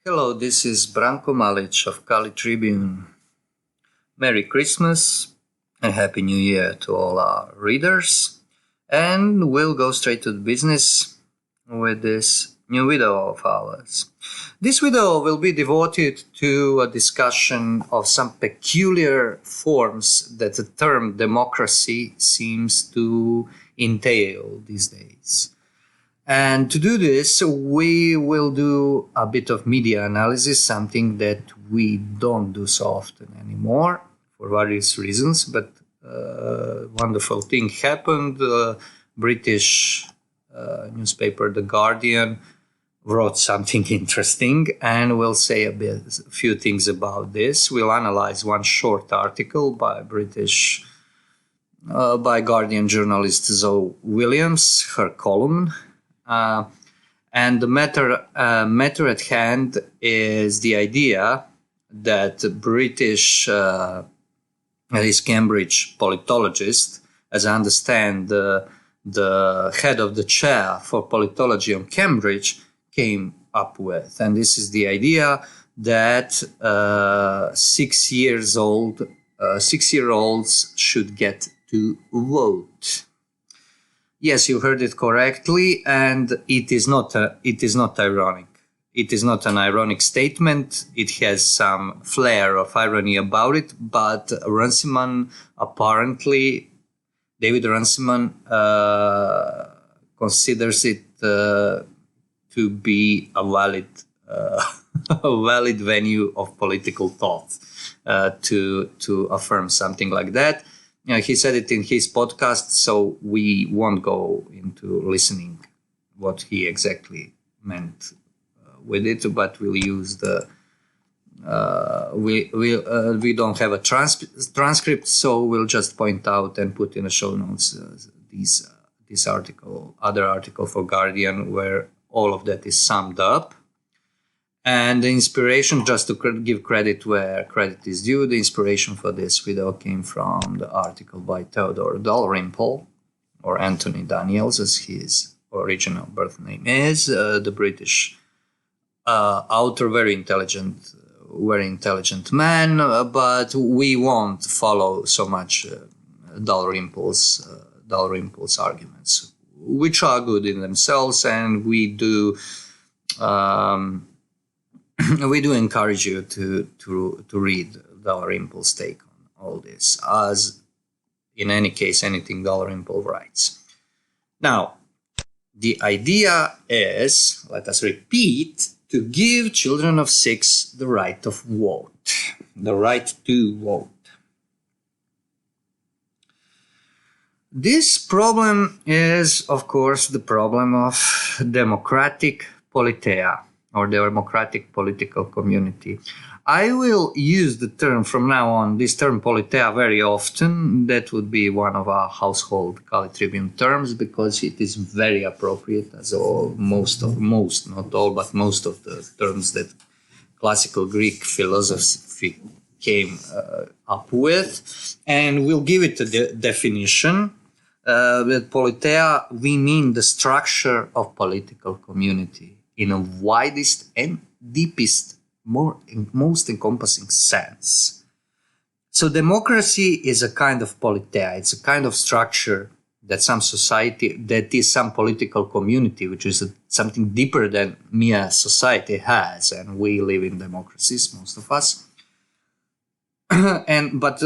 Hello, this is Branko Malic of Kali Tribune. Merry Christmas and Happy New Year to all our readers. And we'll go straight to the business with this new video of ours. This video will be devoted to a discussion of some peculiar forms that the term democracy seems to entail these days. And to do this, we will do a bit of media analysis, something that we don't do so often anymore for various reasons. But wonderful thing happened. British newspaper The Guardian wrote something interesting, and we'll say a few things about this. We'll analyze one short article by Guardian journalist Zoe Williams, her column. And the matter at hand is the idea that British, at least Cambridge politologist, as I understand, the head of the chair for politology on Cambridge came up with. And this is the idea that 6-year-olds should get to vote. Yes, you heard it correctly, and it is not ironic. It is not an ironic statement. It has some flair of irony about it, but David Runciman considers it to be a valid venue of political thought to affirm something like that. He said it in his podcast, so we won't go into listening what he exactly meant with it, but we'll use we don't have a transcript, so we'll just point out and put in the show notes this other article for Guardian, where all of that is summed up. And the inspiration, just to give credit where credit is due, the inspiration for this video came from the article by Theodore Dalrymple, or Anthony Daniels, as his original birth name is, the British author, very intelligent man, but we won't follow so much Dalrymple's arguments, which are good in themselves, and we do encourage you to read Dalrymple's take on all this, as in any case, anything Dalrymple writes. Now, the idea is, let us repeat, to give children of 6 the right of vote, the right to vote. This problem is, of course, the problem of democratic politeia, or the democratic political community. I will use the term from now on, this term politeia, very often. That would be one of our household Kali Tribune terms, because it is very appropriate, as most, not all, but most of the terms that classical Greek philosophy came up with. And we'll give it a definition. With politeia, we mean the structure of political community in a widest and deepest, most encompassing sense. So democracy is a kind of politeia. It's a kind of structure that some political community, which is something deeper than mere society, has, and we live in democracies, most of us. But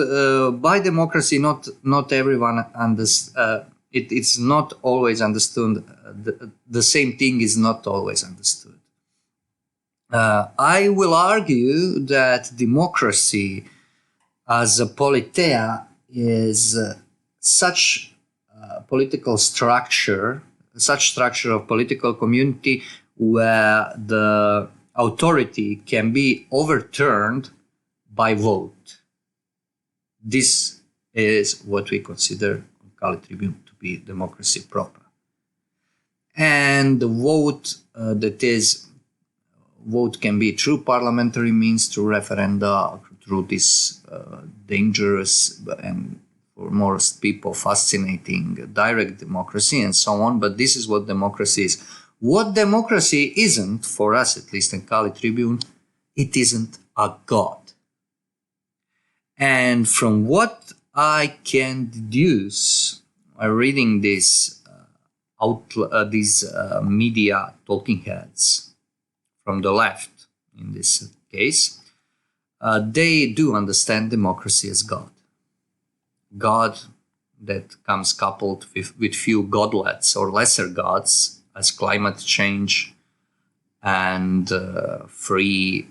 by democracy, not everyone understands. It's not always understood. The same thing is not always understood. I will argue that democracy as a politeia is such political structure, such structure of political community where the authority can be overturned by vote. This is what we consider on Kali Tribune to be democracy proper. And the vote, vote can be through parliamentary means, through referenda, through this dangerous and for most people fascinating direct democracy, and so on. But this is what democracy is. What democracy isn't, for us at least in Kali Tribune, it isn't a god. And from what I can deduce by reading these media talking heads from the left, in this case, they do understand democracy as God. God that comes coupled with few godlets or lesser gods as climate change and free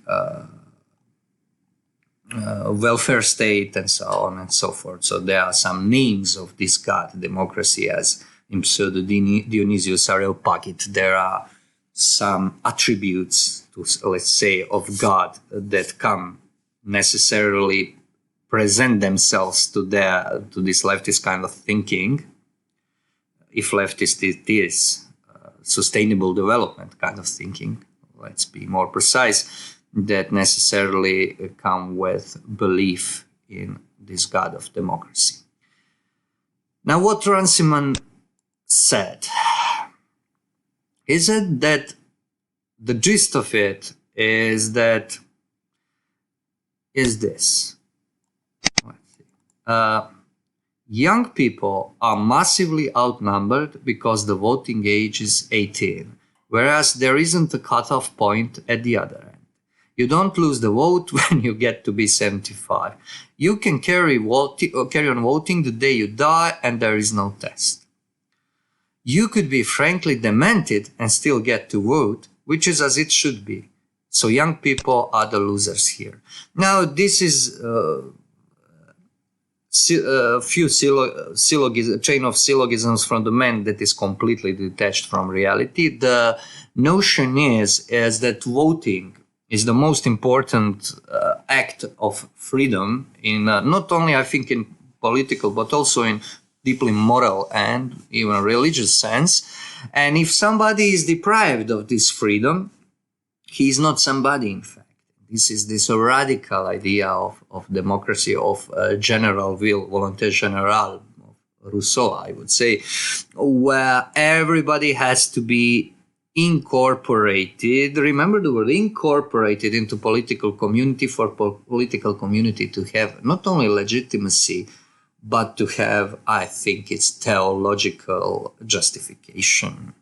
welfare state and so on and so forth. So there are some names of this god, democracy, as in Pseudo Dionysius Areopagite. There are some attributes, let's say, of God that come necessarily present themselves to this leftist kind of thinking. If leftist it is sustainable development kind of thinking, let's be more precise, that necessarily come with belief in this God of democracy. Now, what Runciman said is it that the gist of it is this. Young people are massively outnumbered because the voting age is 18, whereas there isn't a cutoff point at the other end. You don't lose the vote when you get to be 75. You can carry on voting the day you die, and there is no test. You could be frankly demented and still get to vote, which is as it should be. So young people are the losers here. Now, this is a few chain of syllogisms from the man that is completely detached from reality. The notion is that voting is the most important act of freedom in not only, I think, in political, but also in deeply moral and even religious sense. And if somebody is deprived of this freedom, he is not somebody, in fact. This is this radical idea of democracy, of general will, volonté générale, of Rousseau, I would say, where everybody has to be incorporated. Remember the word incorporated into political community, for political community to have not only legitimacy, but to have, I think, its theological justification.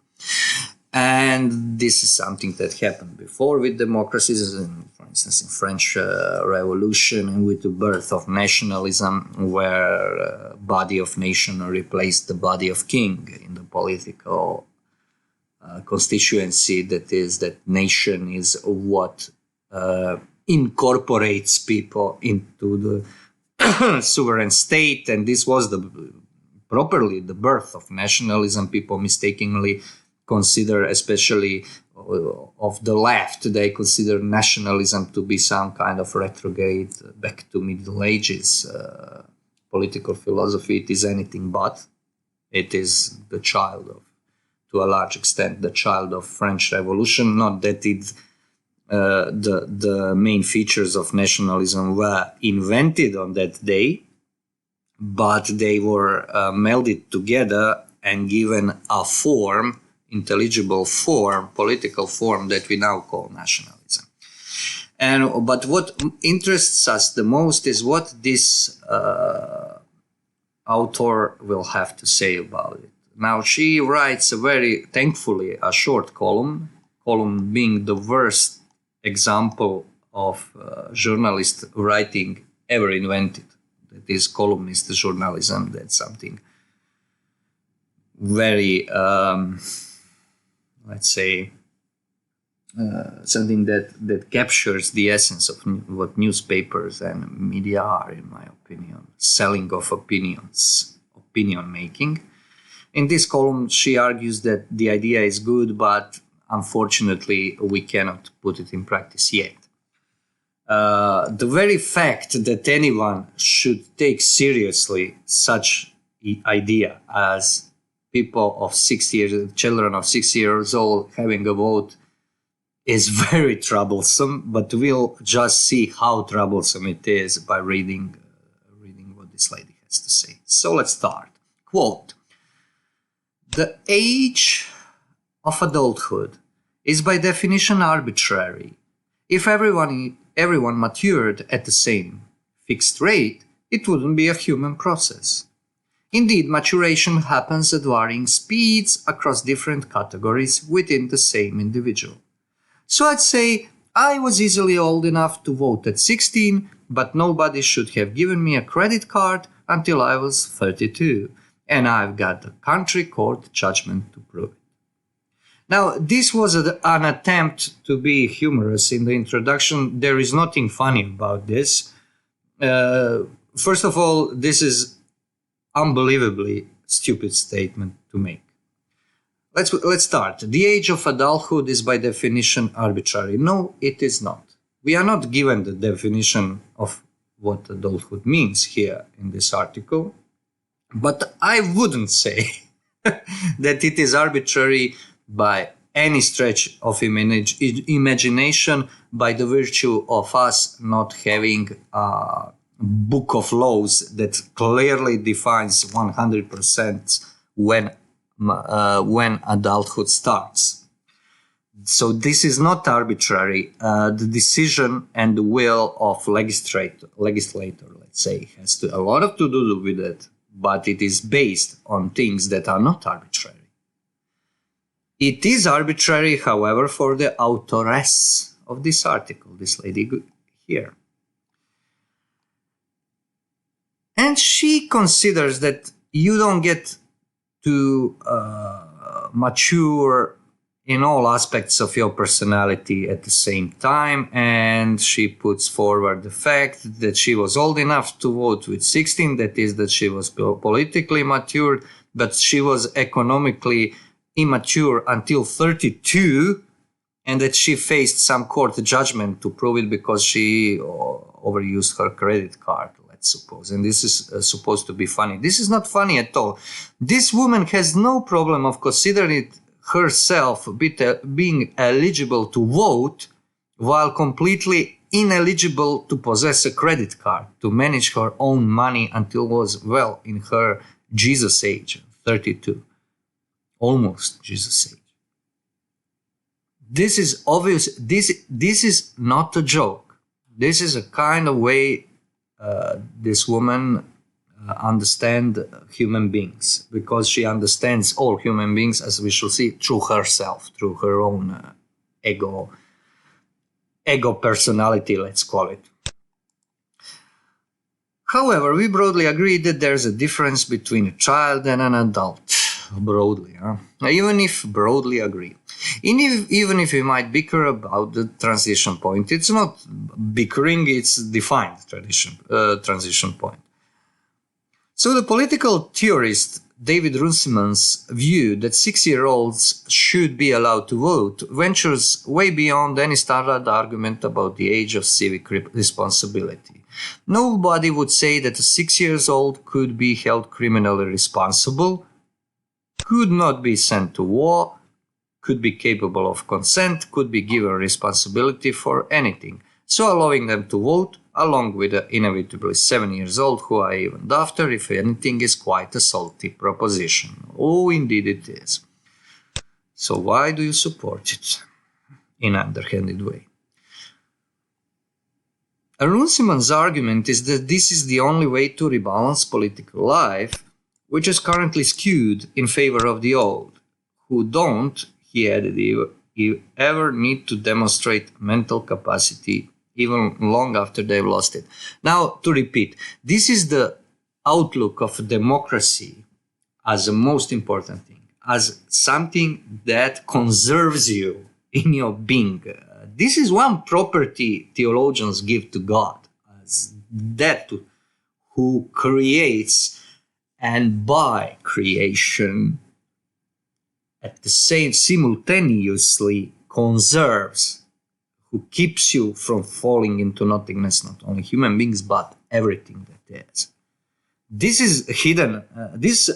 And this is something that happened before with democracies, for instance, in French Revolution, and with the birth of nationalism, where body of nation replaced the body of king in the political constituency. That is, that nation is what incorporates people into the sovereign state, and this was properly the birth of nationalism. People mistakenly consider, especially of the left, they consider nationalism to be some kind of retrograde back to Middle Ages. Political philosophy, it is anything but. It is the child of, to a large extent, the child of French Revolution. Not that the main features of nationalism were invented on that day, but they were melded together and given a form, intelligible form, political form, that we now call nationalism. But what interests us the most is what this author will have to say about it. Now, she writes thankfully, a short column being the worst example of journalist writing ever invented. That is columnist journalism. That's something very, let's say, something that captures the essence of what newspapers and media are, in my opinion. Selling of opinions, opinion making. In this column, she argues that the idea is good, but unfortunately, we cannot put it in practice yet. The very fact that anyone should take seriously such idea as people of 6 years, children of 6 years old having a vote, is very troublesome, but we'll just see how troublesome it is by reading what this lady has to say. So let's start. Quote, "The age of adulthood is by definition arbitrary. If everyone matured at the same fixed rate, it wouldn't be a human process. Indeed, maturation happens at varying speeds across different categories within the same individual. So I'd say I was easily old enough to vote at 16, but nobody should have given me a credit card until I was 32, and I've got a country court judgment to prove it. Now, this was an attempt to be humorous in the introduction. There is nothing funny about this. First of all, this is unbelievably stupid statement to make. Let's start. The age of adulthood is by definition arbitrary. No, it is not. We are not given the definition of what adulthood means here in this article, but I wouldn't say that it is arbitrary by any stretch of imagination by the virtue of us not having a book of laws that clearly defines 100% when adulthood starts. So this is not arbitrary. The decision and the will of legislator, let's say, has a lot to do with it, but it is based on things that are not arbitrary. It is arbitrary, however, for the authoress of this article, this lady here. And she considers that you don't get to mature in all aspects of your personality at the same time, and she puts forward the fact that she was old enough to vote with 16, that is, that she was politically matured, but she was economically immature until 32, and that she faced some court judgment to prove it because she overused her credit card, let's suppose. And this is supposed to be funny. This is not funny at all. This woman has no problem of considering herself being eligible to vote while completely ineligible to possess a credit card, to manage her own money until was well in her Jesus age, 32. Almost Jesus age. This is obvious. This is not a joke. This is a kind of way this woman understands human beings, because she understands all human beings, as we shall see, through herself, through her own ego personality, let's call it. However, we broadly agree that there's a difference between a child and an adult. Broadly, even if broadly agree. Even if we might bicker about the transition point, it's not bickering, it's defined transition point. So the political theorist David Runciman's view that 6-year-olds should be allowed to vote ventures way beyond any standard argument about the age of civic responsibility. Nobody would say that a 6-year-old could be held criminally responsible, could not be sent to war, could be capable of consent, could be given responsibility for anything. So allowing them to vote, along with the inevitably 7-year-old who are even after, if anything, is quite a salty proposition. Oh, indeed it is. So why do you support it in an underhanded way? Runciman's argument is that this is the only way to rebalance political life, which is currently skewed in favor of the old, who don't, he added, ever need to demonstrate mental capacity even long after they've lost it. Now, to repeat, this is the outlook of democracy as the most important thing, as something that conserves you in your being. This is one property theologians give to God, as that who creates and by creation at the same simultaneously conserves, who keeps you from falling into nothingness, not only human beings, but everything that is. This is hidden, this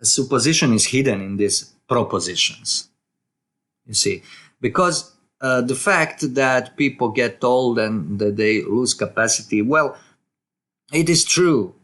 supposition is hidden in these propositions, you see, because the fact that people get old and that they lose capacity, well, it is true,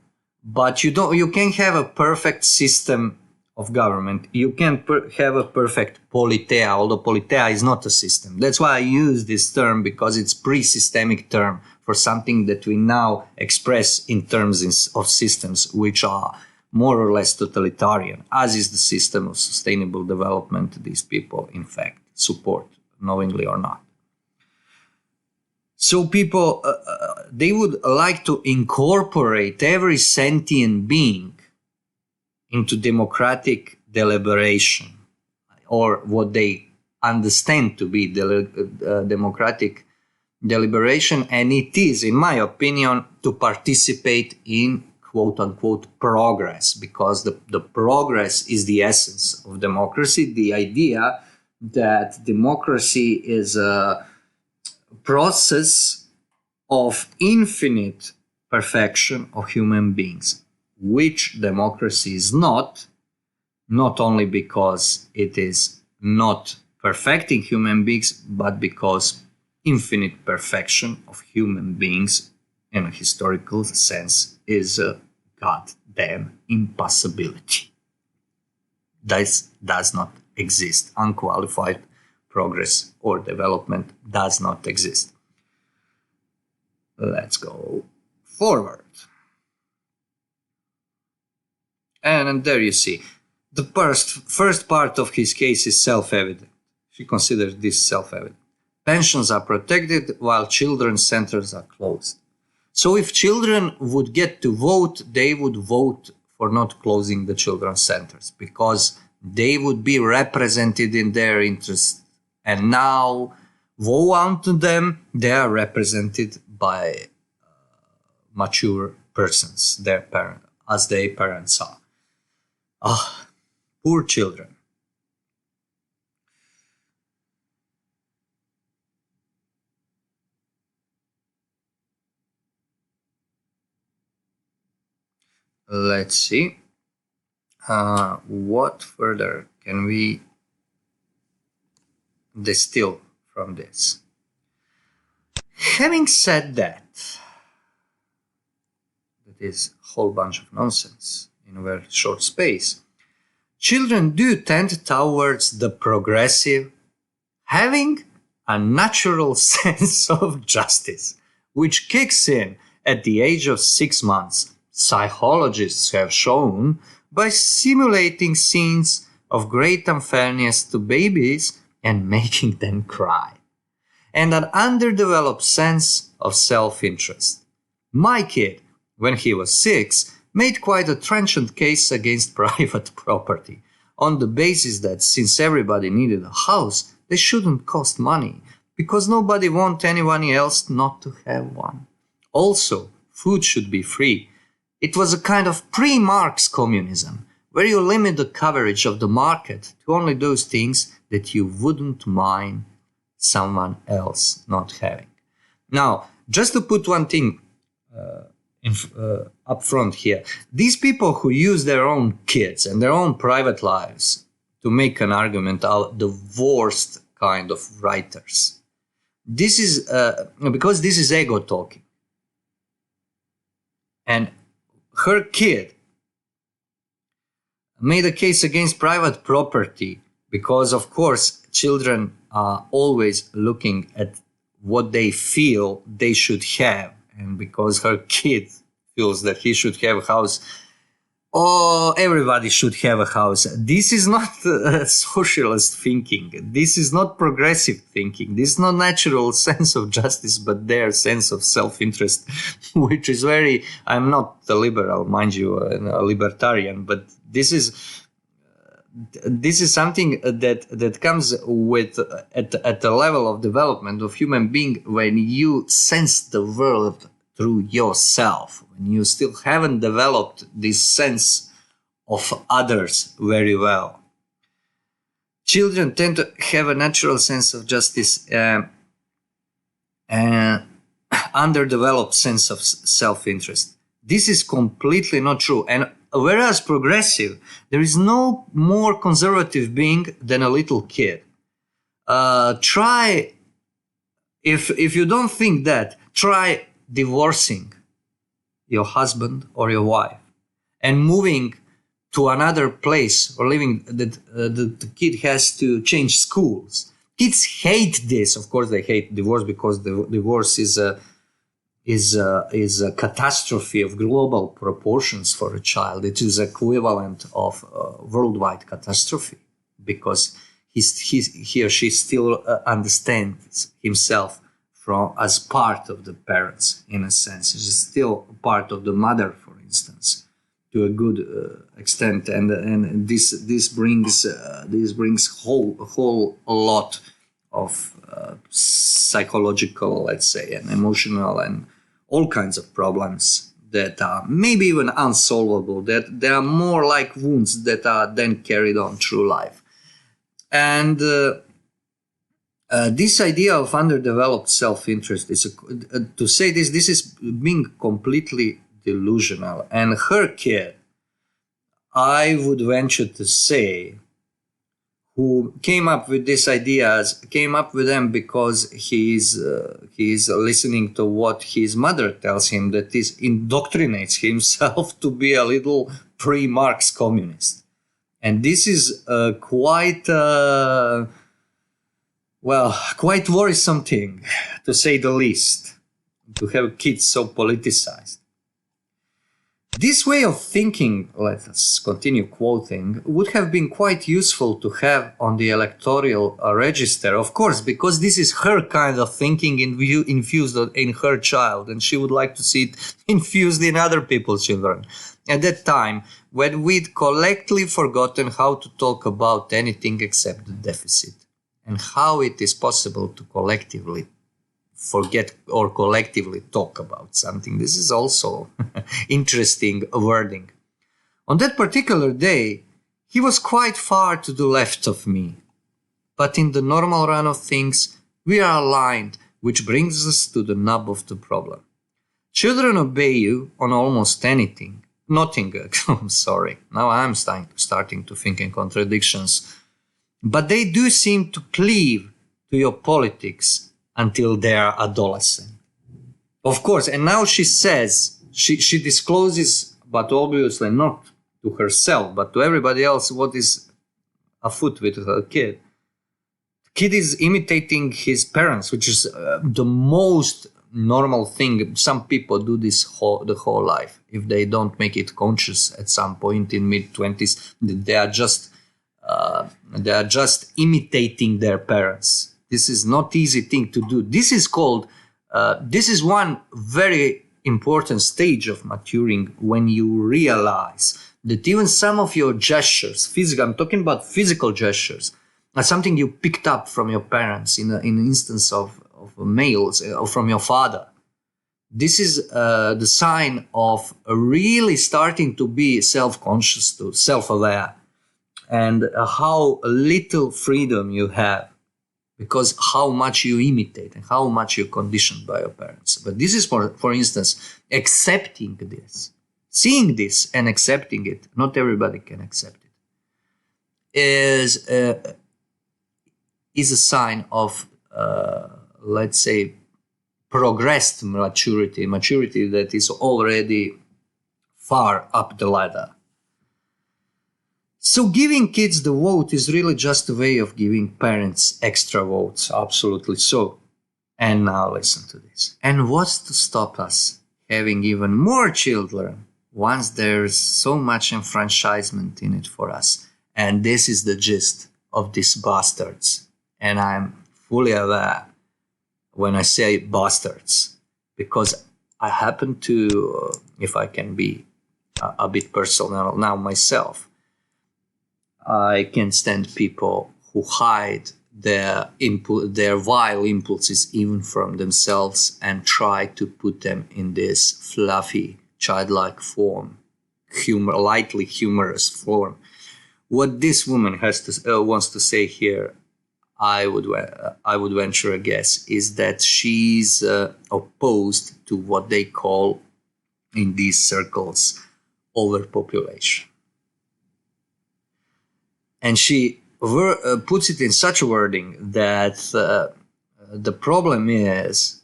but you can't have a perfect system of government. You can't have a perfect politeia, although politeia is not a system. That's why I use this term, because it's pre-systemic term for something that we now express in terms of systems which are more or less totalitarian, as is the system of sustainable development these people, in fact, support, knowingly or not. So people, they would like to incorporate every sentient being into democratic deliberation, or what they understand to be democratic deliberation, and it is, in my opinion, to participate in quote-unquote progress, because the progress is the essence of democracy, the idea that democracy is a process of infinite perfection of human beings, which democracy is not only because it is not perfecting human beings, but because infinite perfection of human beings in a historical sense is a goddamn impossibility. This does not exist. Unqualified progress or development does not exist. Let's go forward. And there you see, the first part of his case is self-evident. She considers this self-evident. Pensions are protected while children's centers are closed. So if children would get to vote, they would vote for not closing the children's centers, because they would be represented in their interests. And now, woe unto them, they are represented by mature persons, their parents, as their parents are. Ah, poor children. Let's see. What further can we distill from this? Having said that is a whole bunch of nonsense in a very short space. Children do tend towards the progressive, having a natural sense of justice, which kicks in at the age of 6 months. Psychologists have shown by simulating scenes of great unfairness to babies and making them cry, and an underdeveloped sense of self-interest. My kid, when he was 6, made quite a trenchant case against private property, on the basis that since everybody needed a house, they shouldn't cost money, because nobody wants anyone else not to have one. Also, food should be free. It was a kind of pre-Marx communism, where you limit the coverage of the market to only those things that you wouldn't mind someone else not having. Now, just to put one thing up front here, these people who use their own kids and their own private lives to make an argument are the worst kind of writers. This is because this is ego talking. And her kid made a case against private property because, of course, children are always looking at what they feel they should have. And because her kid feels that he should have a house, oh, everybody should have a house. This is not socialist thinking. This is not progressive thinking. This is not natural sense of justice, but their sense of self-interest, which is very, I'm not a liberal, mind you, a libertarian, but this is something that comes with at the level of development of human being, when you sense the world through yourself, when you still haven't developed this sense of others very well. Children tend to have a natural sense of justice and underdeveloped sense of self-interest. This is completely not true. And whereas progressive, there is no more conservative being than a little kid. Try, if you don't think that, try divorcing your husband or your wife and moving to another place or living, that the kid has to change schools. Kids hate this. Of course, they hate divorce because the divorce is a catastrophe of global proportions for a child. It is equivalent of worldwide catastrophe because he or she still understands himself as part of the parents, in a sense. He's still part of the mother, for instance, to a good extent, and this brings a whole lot of psychological, let's say, and emotional and all kinds of problems that are maybe even unsolvable, that they are more like wounds that are then carried on through life. And this idea of underdeveloped self-interest is to say this is being completely delusional. And her kid, I would venture to say, who came up with these ideas, came up with them because he's listening to what his mother tells him, that this indoctrinates himself to be a little pre-Marx communist. And this is quite worrisome thing, to say the least, to have kids so politicized. This way of thinking, let us continue quoting, would have been quite useful to have on the electoral register, of course, because this is her kind of thinking infused in her child, and she would like to see it infused in other people's children. At that time, when we'd collectively forgotten how to talk about anything except the deficit, and how it is possible to collectively forget or collectively talk about something. This is also interesting wording. On that particular day, he was quite far to the left of me. But in the normal run of things, we are aligned, which brings us to the nub of the problem. Children obey you on almost anything. Nothing. I'm sorry. Now I'm starting to think in contradictions. But they do seem to cleave to your politics until they are adolescent. Of course, and now she says, she discloses, but obviously not to herself, but to everybody else, what is afoot with her kid. The kid is imitating his parents, which is the most normal thing. Some people do this the whole life. If they don't make it conscious at some point in mid-20s, they are just imitating their parents. This is not easy thing to do. This is called, this is one very important stage of maturing, when you realize that even some of your gestures, I'm talking about physical gestures, are something you picked up from your parents in an instance of males, or from your father. This is the sign of really starting to be self-conscious, to self-aware, and how little freedom you have, because how much you imitate and how much you're conditioned by your parents. But this is, for instance, accepting this, seeing this and accepting it. Not everybody can accept it. Is a sign of, let's say, progressed maturity that is already far up the ladder. So giving kids the vote is really just a way of giving parents extra votes. Absolutely so. And now listen to this. And what's to stop us having even more children once there's so much enfranchisement in it for us? And this is the gist of these bastards. And I'm fully aware when I say bastards, because I happen to, if I can be a bit personal now myself, I can stand people who hide their vile impulses even from themselves and try to put them in this fluffy, childlike form, lightly humorous form. What this woman wants to say here, I would venture a guess, is that she's opposed to what they call in these circles overpopulation. And she puts it in such a wording that the problem is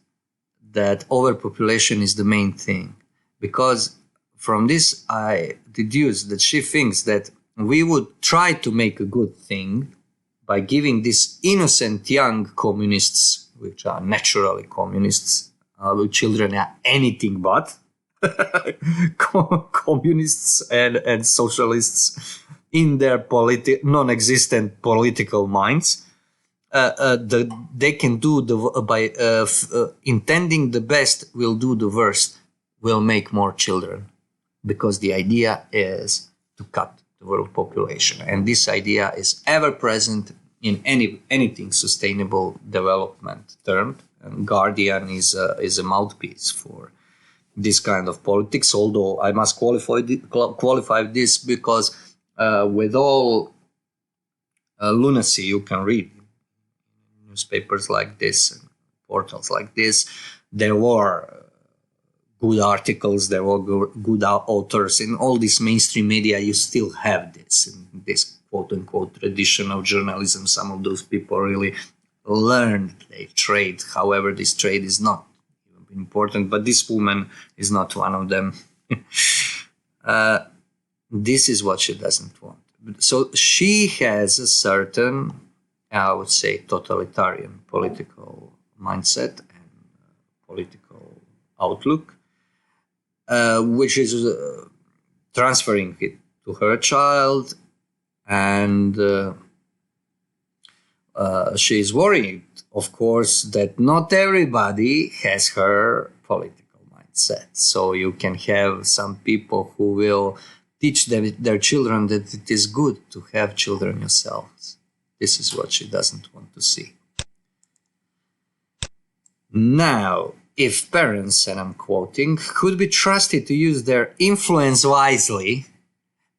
that overpopulation is the main thing. Because from this, I deduce that she thinks that we would try to make a good thing by giving these innocent young communists, which are naturally communists, children are anything but communists and socialists in their non-existent political minds. They can do by intending the best will do the worst, will make more children, because the idea is to cut the world population, and this idea is ever present in anything sustainable development termed. And Guardian is a mouthpiece for this kind of politics. Although I must qualify this because with all lunacy you can read newspapers like this and portals like this, there were good articles, there were good authors. In all this mainstream media, you still have this, in this quote-unquote tradition of journalism. Some of those people really learned their trade. However, this trade is not important, but this woman is not one of them. This is what she doesn't want. So she has a certain, I would say, totalitarian political mindset and political outlook, which is transferring it to her child, and she is worried, of course, that not everybody has her political mindset. So you can have some people who will teach their children that it is good to have children yourselves. This is what she doesn't want to see. Now, if parents, and I'm quoting, could be trusted to use their influence wisely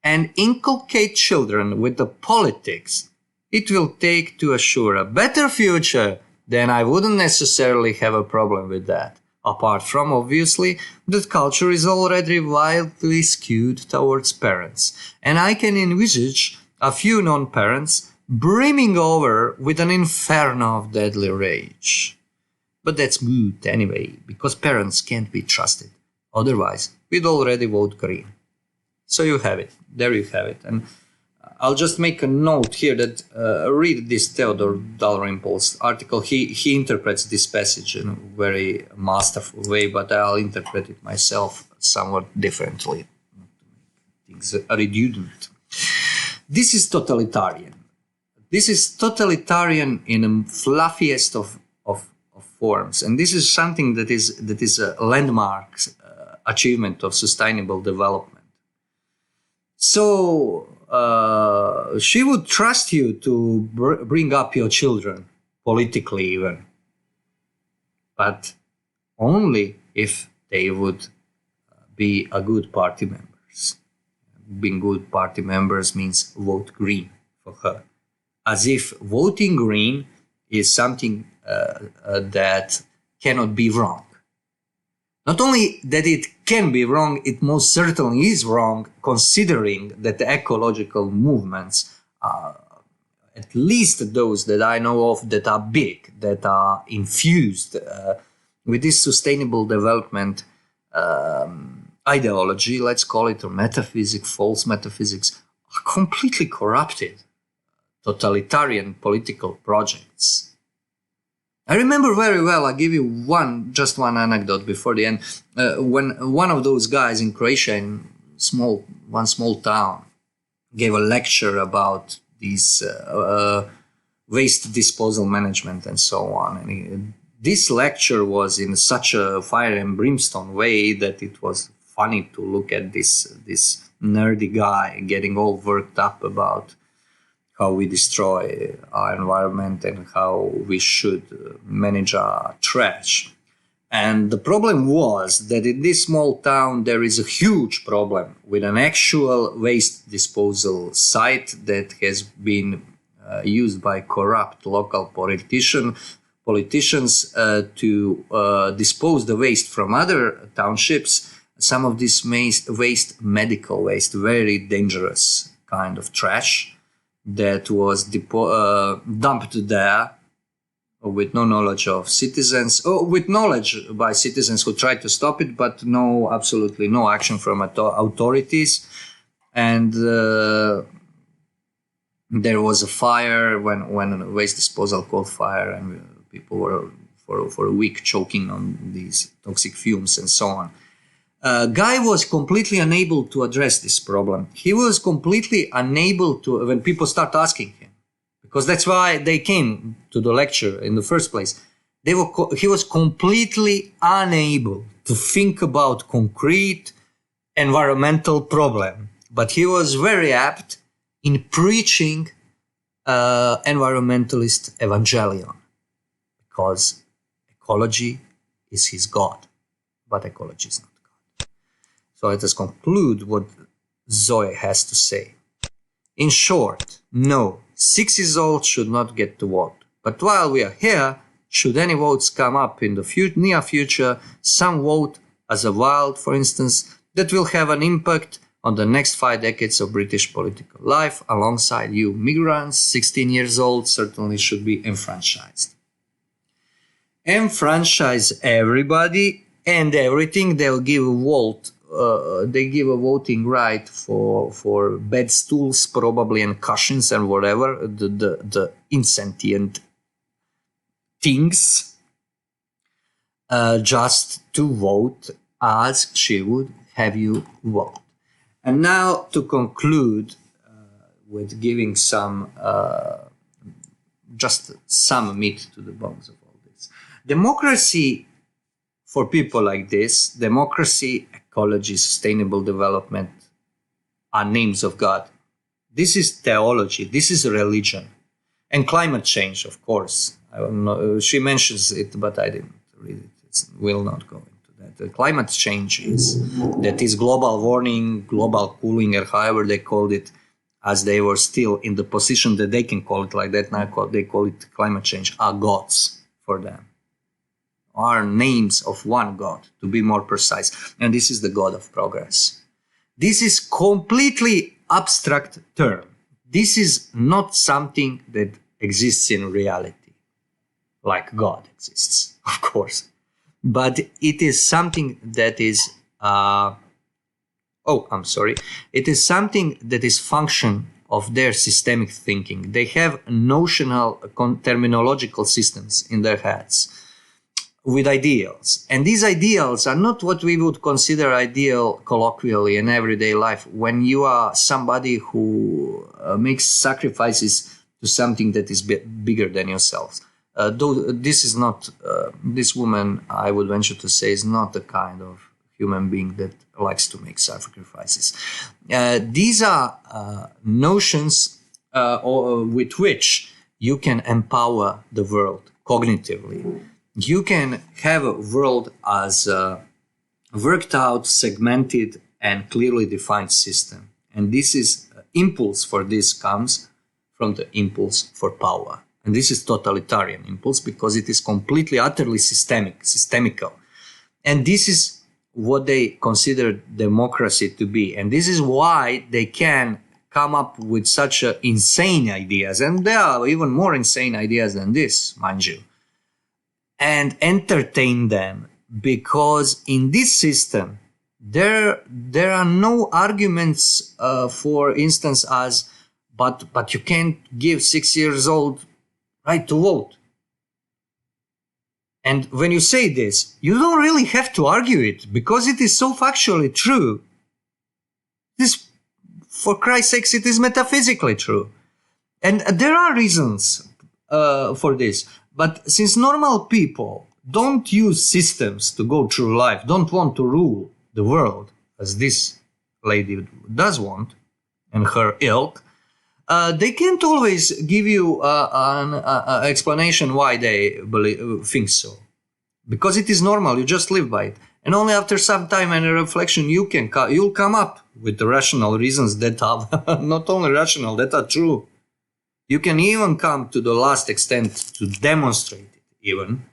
and inculcate children with the politics it will take to assure a better future, then I wouldn't necessarily have a problem with that. Apart from, obviously, that culture is already wildly skewed towards parents, and I can envisage a few non-parents brimming over with an inferno of deadly rage. But that's moot anyway, because parents can't be trusted. Otherwise, we'd already vote green. So you have it. There you have it. And I'll just make a note here that read this Theodore Dalrymple's article. He interprets this passage in a very masterful way, but I'll interpret it myself somewhat differently, not to make things redundant. This is totalitarian. This is totalitarian in the fluffiest of forms, and this is something that is a landmark achievement of sustainable development. So she would trust you to bring up your children politically, even, but only if they would be a good party members. Being good party members means vote green for her, as if voting green is something that cannot be wrong. Not only that it can be wrong, it most certainly is wrong, considering that the ecological movements, at least those that I know of that are big, that are infused with this sustainable development ideology, let's call it, or metaphysics, false metaphysics, are completely corrupted totalitarian political projects. I remember very well, I'll give you just one anecdote before the end. When one of those guys in Croatia, in one small town, gave a lecture about these waste disposal management and so on. And this lecture was in such a fire and brimstone way that it was funny to look at this nerdy guy getting all worked up about how we destroy our environment and how we should manage our trash. And the problem was that in this small town there is a huge problem with an actual waste disposal site that has been used by corrupt local politicians to dispose the waste from other townships. Some of this waste, medical waste, very dangerous kind of trash, that was dumped there with no knowledge of citizens, or with knowledge by citizens who tried to stop it, but absolutely no action from authorities. And there was a fire when a waste disposal caught fire, and people were for a week choking on these toxic fumes and so on. Guy was completely unable to address this problem. He was completely unable to, when people start asking him, because that's why they came to the lecture in the first place. He was completely unable to think about concrete environmental problem, but he was very apt in preaching environmentalist evangelion, because ecology is his God, but ecology is not God. So let us conclude what Zoe has to say. In short, no, 6 years old should not get to vote. But while we are here, should any votes come up in the near future, some vote as a wild, for instance, that will have an impact on the next 5 decades of British political life, alongside you migrants, 16 years old, certainly should be enfranchised. Enfranchise everybody and everything. They'll give a vote. They give a voting right for bed stools, probably, and cushions and whatever, the insentient things, just to vote as she would have you vote. And now to conclude with giving just some meat to the bones of all this. Democracy for people like this, democracy, ecology, sustainable development are names of God. This is theology, this is religion. And climate change, of course. I don't know, she mentions it, but I didn't read it. We'll not go into that. The climate change is global warming, global cooling, or however they called it, as they were still in the position that they can call it like that. Now they call it climate change, are gods for them. Are names of one God, to be more precise. And this is the God of progress. This is completely abstract term. This is not something that exists in reality, like God exists, of course. But it is something that is, it is something that is function of their systemic thinking. They have notional terminological systems in their heads with ideals. And these ideals are not what we would consider ideal colloquially in everyday life. When you are somebody who makes sacrifices to something that is bigger than yourselves. Though this is not, this woman, I would venture to say, is not the kind of human being that likes to make sacrifices. These are notions with which you can empower the world cognitively. You can have a world as a worked out, segmented, and clearly defined system. And this is impulse for this comes from the impulse for power. And this is totalitarian impulse because it is completely, utterly systemical. And this is what they consider democracy to be. And this is why they can come up with such insane ideas. And there are even more insane ideas than this, mind you. And entertain them, because in this system there are no arguments, for instance, as but you can't give 6 years old right to vote. And when you say this, you don't really have to argue it, because it is so factually true. This, for Christ's sakes, it is metaphysically true. And there are reasons for this. But since normal people don't use systems to go through life, don't want to rule the world, as this lady does want, and her ilk, they can't always give you an explanation why they think so. Because it is normal, you just live by it. And only after some time and a reflection you'll come up with the rational reasons that are not only rational, that are true. You can even come to the last extent to demonstrate it, even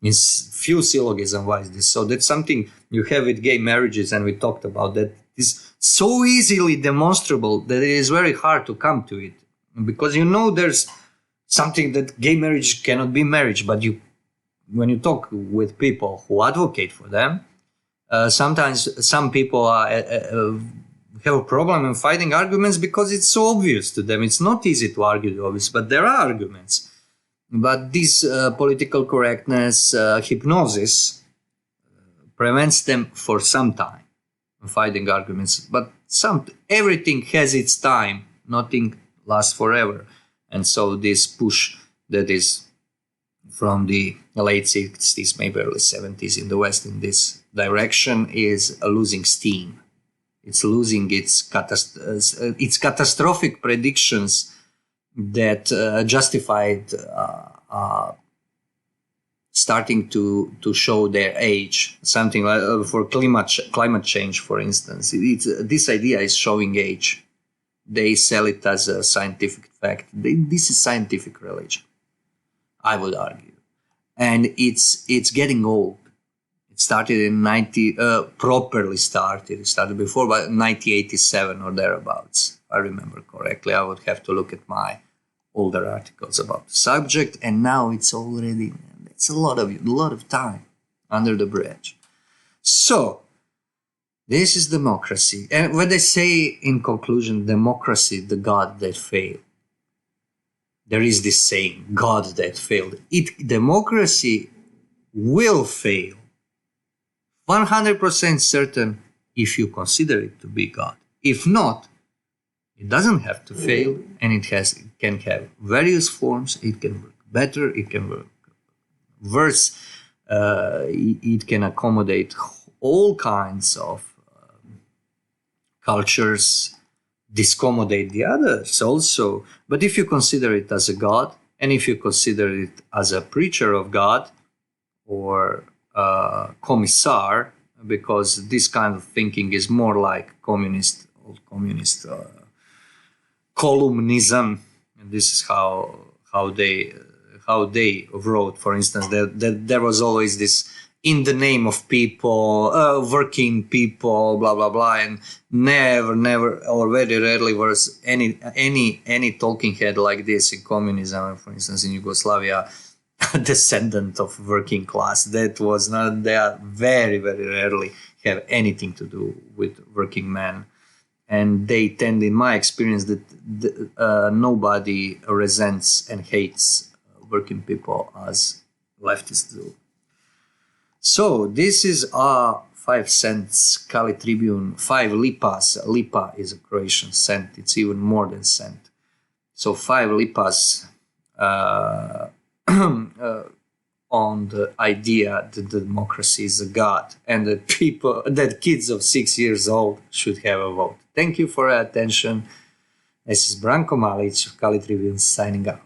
in few syllogism wise this. So that's something you have with gay marriages, and we talked about that. It's so easily demonstrable that it is very hard to come to it, because there's something that gay marriage cannot be marriage, but when you talk with people who advocate for them, sometimes some people have a problem in fighting arguments because it's so obvious to them. It's not easy to argue the obvious, but there are arguments. But this political correctness, hypnosis, prevents them for some time from fighting arguments. But everything has its time. Nothing lasts forever. And so this push that is from the late 60s, maybe early 70s in the West in this direction is losing steam. It's losing its catastrophic predictions that justified starting to show their age. Something like for climate change, for instance. This idea is showing age. They sell it as a scientific fact. This is scientific religion, I would argue. And it's getting old. It started in properly started. It started before, but 1987 or thereabouts. If I remember correctly. I would have to look at my older articles about the subject. And now it's a lot of time under the bridge. So, this is democracy. And when they say in conclusion, democracy, the God that failed, there is this saying, God that failed. Democracy will fail, 100% certain, if you consider it to be God. If not, it doesn't have to fail, and it can have various forms. It can work better, it can work worse. It can accommodate all kinds of cultures, discommodate the others also. But if you consider it as a God, and if you consider it as a preacher of God or commissar, because this kind of thinking is more like communist columnism, and this is how they wrote. For instance, that there was always this in the name of people, working people, blah blah blah, and never or very rarely was any talking head like this in communism. For instance, in Yugoslavia, a descendant of working class. That was not. They are very rarely have anything to do with working men, and they tend, in my experience, that nobody resents and hates working people as leftists do. So this is our 5 cents Kali Tribune, 5 lipas. Lipa is a Croatian cent. It's even more than cent. So 5 lipas on the idea that democracy is a god and that kids of 6 years old should have a vote. Thank you for your attention. This is Branko Malic of Kali Tribune signing out.